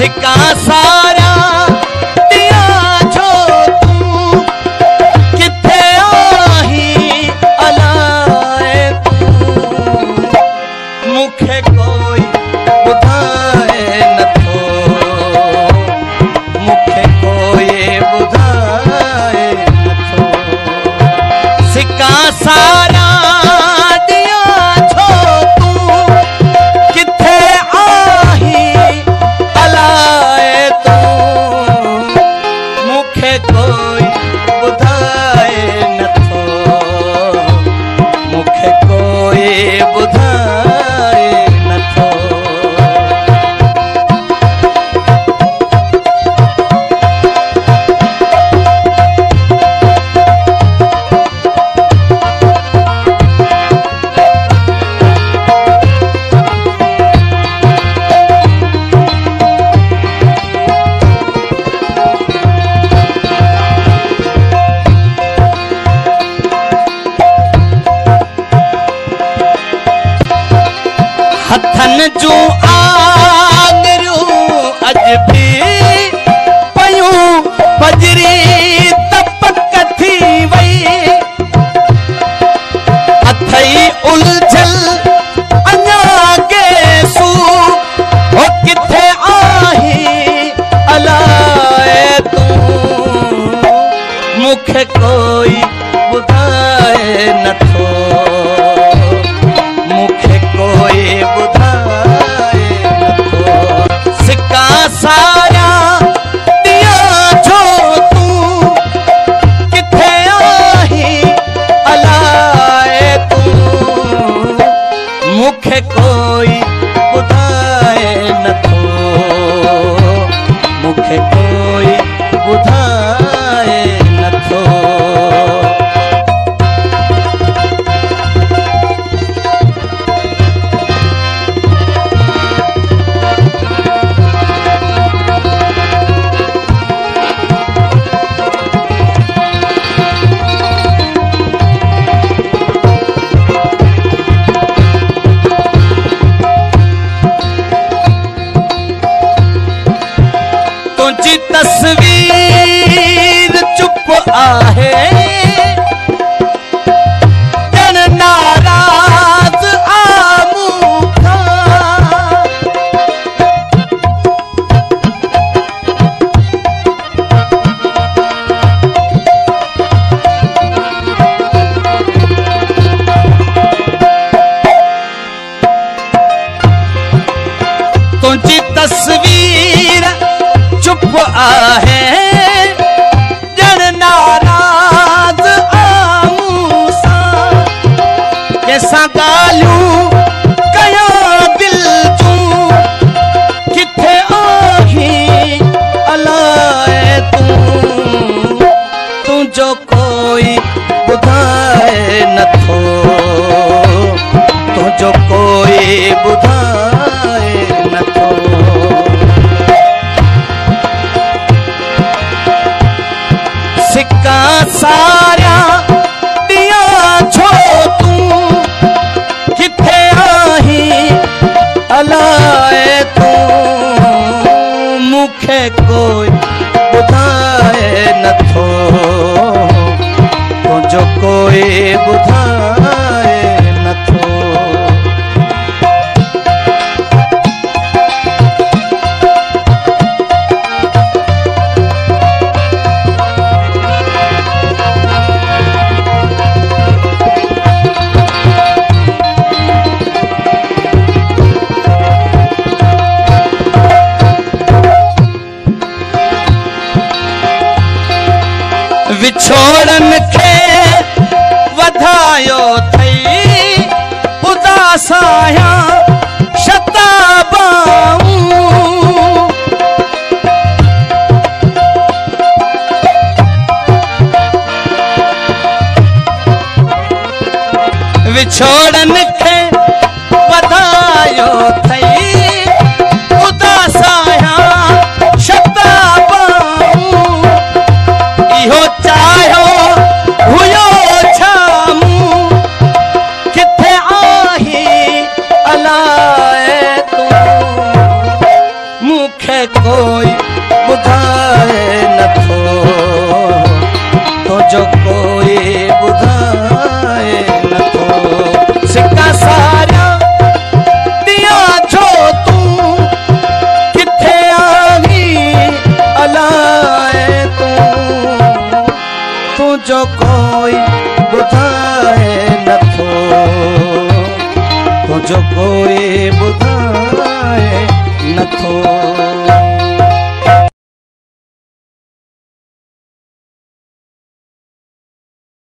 सिका सारा दिया छो तू किथे आही अलाए तू मुखे कोई बुधाए नथो मुखे कोई बुधाए नथो सिका सारा दिया छो तू किथे आही अलाए तू मुखे कोई बुधाए नथो मुखे कोई बुधाए नथो हथन जूं आंगरूं अज भी पयूं बजरी तपक थी वई अथई उलझल अञा गेसू हो किथे आही अलाए तू मुखे कोई बुधाए नथो मुखे कोई बुधाए नथो सिका सारा दिया छो तू किथे आही अलाए तू मुखे कोई बुधाए नथो मुखे कोई बुधाए नथो तुझी तस्वीर चुप आहे जन नाराज आमूं खां तुझी तस्वीर चुप आहे जन नाराज आमूं सां जैसा गालियूं कयां दिल जूं किथे आही अलाए तू तुंहिंजो कोई बुधाए नथो तुंहिंजो कोई बुधाए नथो सिका सारा दिया छो तू किथे आही अलाए तू मुखे कोई बुधाए नथो तुंहिंजो कोई बुधाए नथो विछोड़न खे वधायो थई उदासाया शताबाऊं विछोड़न खे वधायो थई उदासाया शताबाऊं इहो चाहियो हुयो छामूं किथे आही अलाए तू खे कोई ॿुधाए नथो तो जो कोई ॿुधाए नथो सिका सारिया दिया जो तूं किथे आही अलाए तूं जो कोई ॿुधाए नथो तो जो कोई